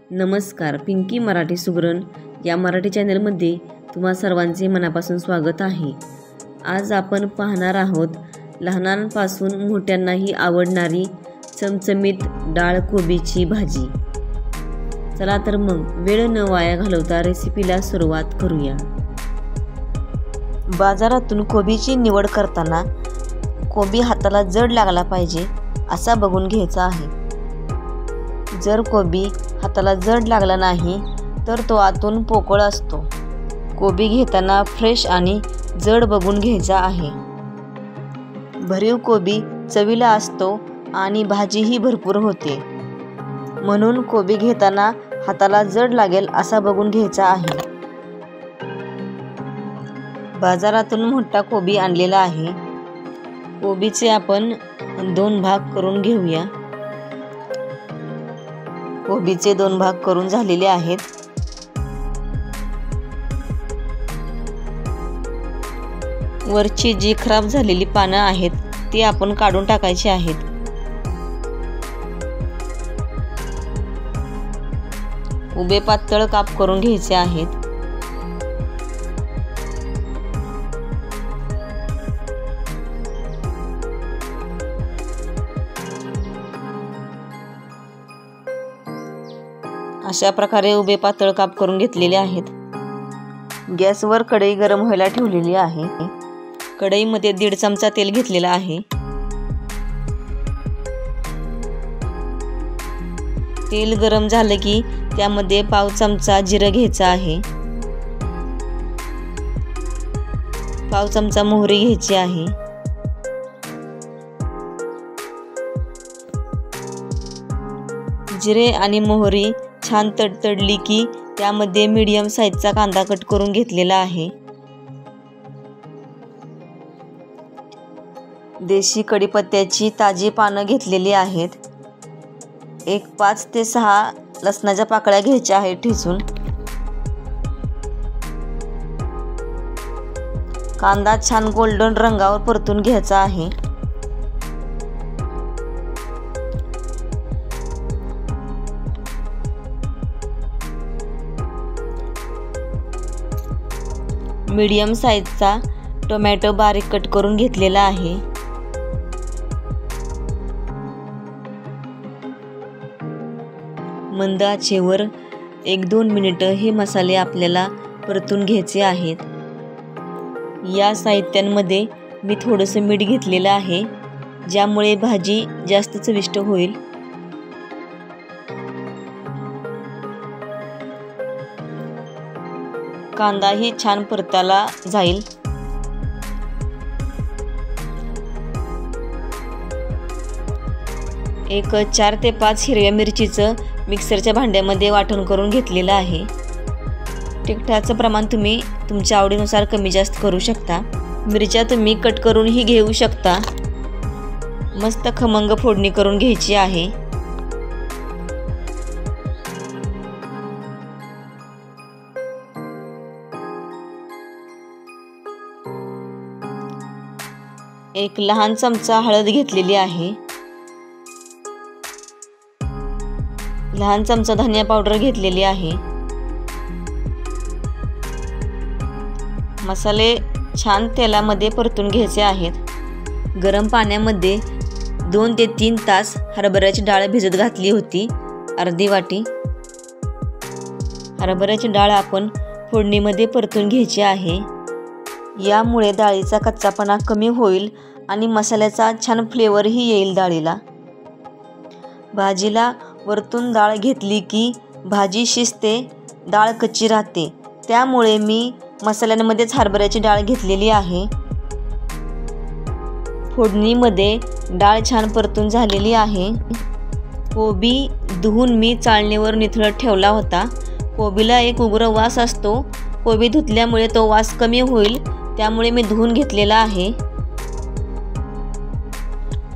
नमस्कार, पिंकी मराठी सुगरण या मराठी चॅनलमध्ये तुम्हा सर्वांचे मनापासून स्वागत आहे। आज आपण पाहणार आहोत लहानांपासून मोठ्यांनाही आवडणारी चमचमीत डाळ कोबीची भाजी। चला तर मग वेळ न वाया घालवता रेसिपीला सुरुवात करूया। बाजारातून कोबीची निवड करताना कोबी हाताला जड लागला पाहिजे असा बघून घ्यायचा आहे। जर कोबी हाताला जड लागला नाही तर तो आतून पोकळ असतो। कोबी घेताना फ्रेश आणि जड बघून घ्यायचा आहे। भरीव कोबी चवीला असतो आणि भाजीही भरपूर होते, म्हणून कोबी घेताना हाताला जड लागेल असा बघून घ्यायचा आहे। बाजारातून मोठा कोबी आणलेला आहे। कोबीचे आपण 2 भाग करून घेऊया। कोबीचे 2 भाग करून झालेले आहेत। वरची जी खराब झालेली पानं आहेत ती आपण काढून टाकायची आहेत। उभे पातळ काप करून घ्यायचे आहेत। अशा प्रकारे उभे पातळ काप करून घेतलेले आहेत। गॅसवर कढई गरम व्हायला ठेवलेली आहे। कढईमध्ये 1.5 चमचा तेल घेतलेला आहे। तेल गरम झालं की त्यामध्ये पाव चमचा जिरं घ्यायचं आहे। पाव चमचा मोहरी घ्यायची आहे। जिरे आणि मोहरी छान तडतडली की त्यामध्ये मीडियम साईजचा कांदा कट करून घेतलेला आहे। देशी कढीपत्त्याची ताजी पानं घेतलेली आहेत। 5 ते 6 लसणाच्या पाकळ्या घ्यायच्या आहेत ठेचून। कांदा छान गोल्डन रंगावर परतून घ्यायचा आहे। मीडियम साईजचा टोमॅटो बारीक कट करून घेतलेला आहे। मंद आचेवर 1-2 मिनिटं हे मसाले आपल्याला परतून घ्यायचे आहेत। या साहित्यांमध्ये मी थोडंसं मीठ घेतलेलं आहे, ज्यामुळे भाजी जास्त चविष्ट होईल। कांदाही छान परताला जाईल। एक 4 ते 5 हिरव्या मिरचीचं मिक्सरच्या भांड्यामध्ये वाटण करून घेतलेलं आहे। तिखटाचं प्रमाण तुम्ही तुमच्या आवडीनुसार कमी जास्त करू शकता। मिरच्या तुम्ही कट करूनही घेऊ शकता। मस्त खमंग फोडणी करून घ्यायची आहे। एक लहान चमचा हळद घेतलेली आहे। लहान चमचा धनिया पावडर घेतलेली आहे। मसाले छान तेलामध्ये परतून घ्यायचे आहेत। गरम पाण्यामध्ये 2 ते 3 तास हरभऱ्याची डाळ भिजत घातली होती, अर्धी वाटी। हरभऱ्याची डाळ आपण फोडणीमध्ये परतून घ्यायची आहे। यामुळे डाळीचा कच्चापणा कमी होईल आणि मसाल्याचा छान फ्लेवरही येईल डाळीला। भाजीला वरतून डाळ घेतली की भाजी शिजते, डाळ कच्ची राहते, त्यामुळे मी मसाल्यांमध्येच हरभऱ्याची डाळ घेतलेली आहे। फोडणीमध्ये डाळ छान परतून झालेली आहे। कोबी धुवून मी चाळणीवर निथळत ठेवला होता। कोबीला एक उग्र वास असतो, कोबी धुतल्यामुळे तो वास कमी होईल, त्यामुळे मी धुवून घेतलेला आहे।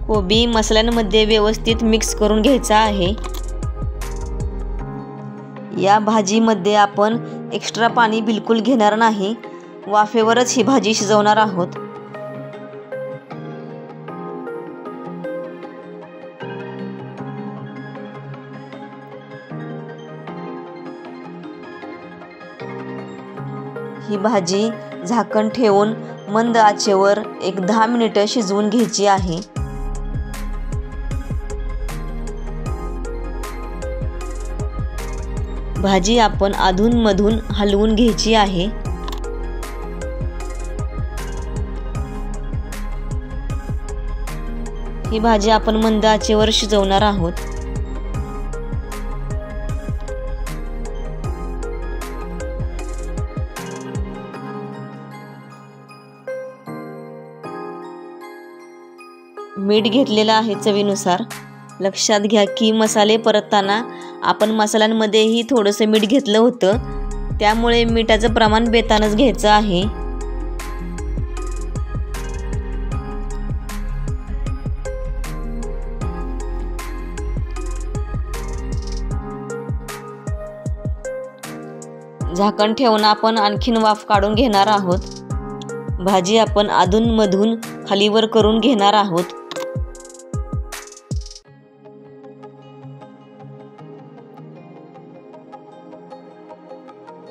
कोबी मसाल्यांमध्ये व्यवस्थित मिक्स करून घ्यायचा आहे। या भाजीमध्ये आपण एक्स्ट्रा पाणी बिलकुल घेणार नाही, वाफेवरच ही भाजी शिजवणार आहोत। ही भाजी झाकण ठेवून मंद आचेवर 10 मिनिटं शिजवून घ्यायची आहे. भाजी आपण अधूनमधून हलवून घ्यायची आहे. ही भाजी आपण मंद आचेवर शिजवणार आहोत. मीठ घेतलेलं आहे चवीनुसार. लक्षात घ्या की मसाले परतताना आपण मसाल्यांमध्येही थोडंसं मीठ घेतलं होतं, त्यामुळे मिठाचं प्रमाण बेतानच घ्यायचं आहे. झाकण ठेवून आपण आणखीन वाफ काढून घेणार आहोत. भाजी आपण अधूनमधून खालीवर करून घेणार आहोत.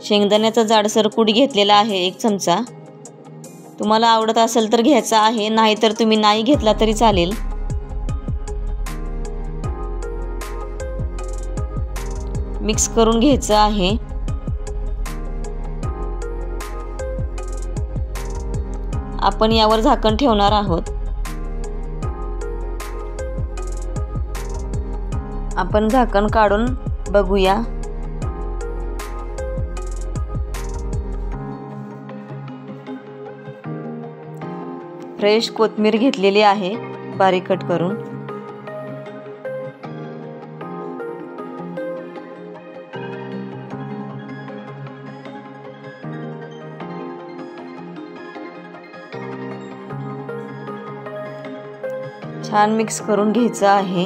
शेंगदाण्याचा जाडसर कूट घेतलेला आहे 1 चमचा. तुम्हाला आवडत असेल तर घ्यायचा आहे, नाहीतर तुम्ही नाही घेतला तरी चालेल. मिक्स करून घ्यायचं आहे. आपण यावर झाकण ठेवणार आहोत. आपण झाकण काढून बघूया. फ्रेश कोथिंबीर घेतलेली आहे बारीक कट करून. छान मिक्स करून घ्यायचं आहे.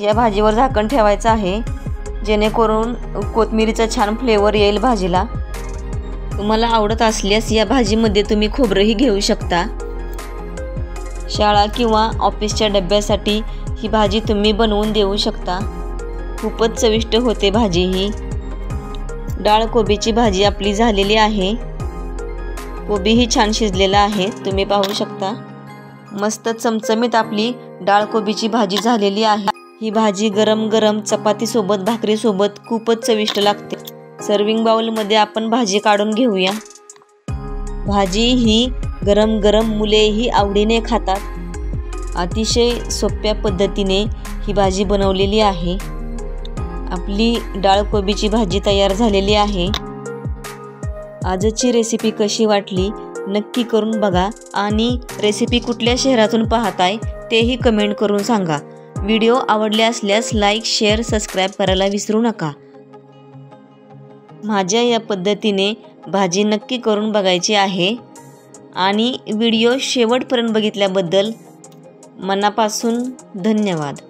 या भाजीवर झाकण ठेवायचं आहे, जेणेकरून कोथिंबीरीचा छान फ्लेवर येईल भाजीला. तुम्हाला आवडत असल्यास या भाजीमध्ये तुम्ही खोबरंही घेऊ शकता. शाळा किंवा ऑफिसच्या डब्यासाठी ही भाजी तुम्ही बनवून देऊ शकता. खूपच चविष्ट होते भाजी ही. डाळ कोबीची भाजी आपली झालेली आहे. कोबीही छान शिजलेला आहे, तुम्ही पाहू शकता. मस्त चमचमीत आपली डाळ कोबीची भाजी झालेली आहे. ही भाजी गरम गरम चपातीसोबत भाकरीसोबत खूपच चविष्ट लागते. सर्विंग बाउलमध्ये आपण भाजी काढून घेऊया. भाजी ही गरम गरम मुलेही आवडीने खातात. अतिशय सोप्या पद्धतीने ही भाजी बनवलेली आहे. आपली डाळ कोबीची भाजी तयार झालेली आहे. आजची रेसिपी कशी वाटली नक्की करून बघा आणि रेसिपी कुठल्या शहरातून पाहताय तेही कमेंट करून सांगा. व्हिडिओ आवडले असल्यास लाईक, शेअर, सबस्क्राईब करायला विसरू नका. माझ्या या पद्धतीने भाजी नक्की करून बघायची आहे. आणि व्हिडिओ शेवटपर्यंत बघितल्याबद्दल मनापासून धन्यवाद.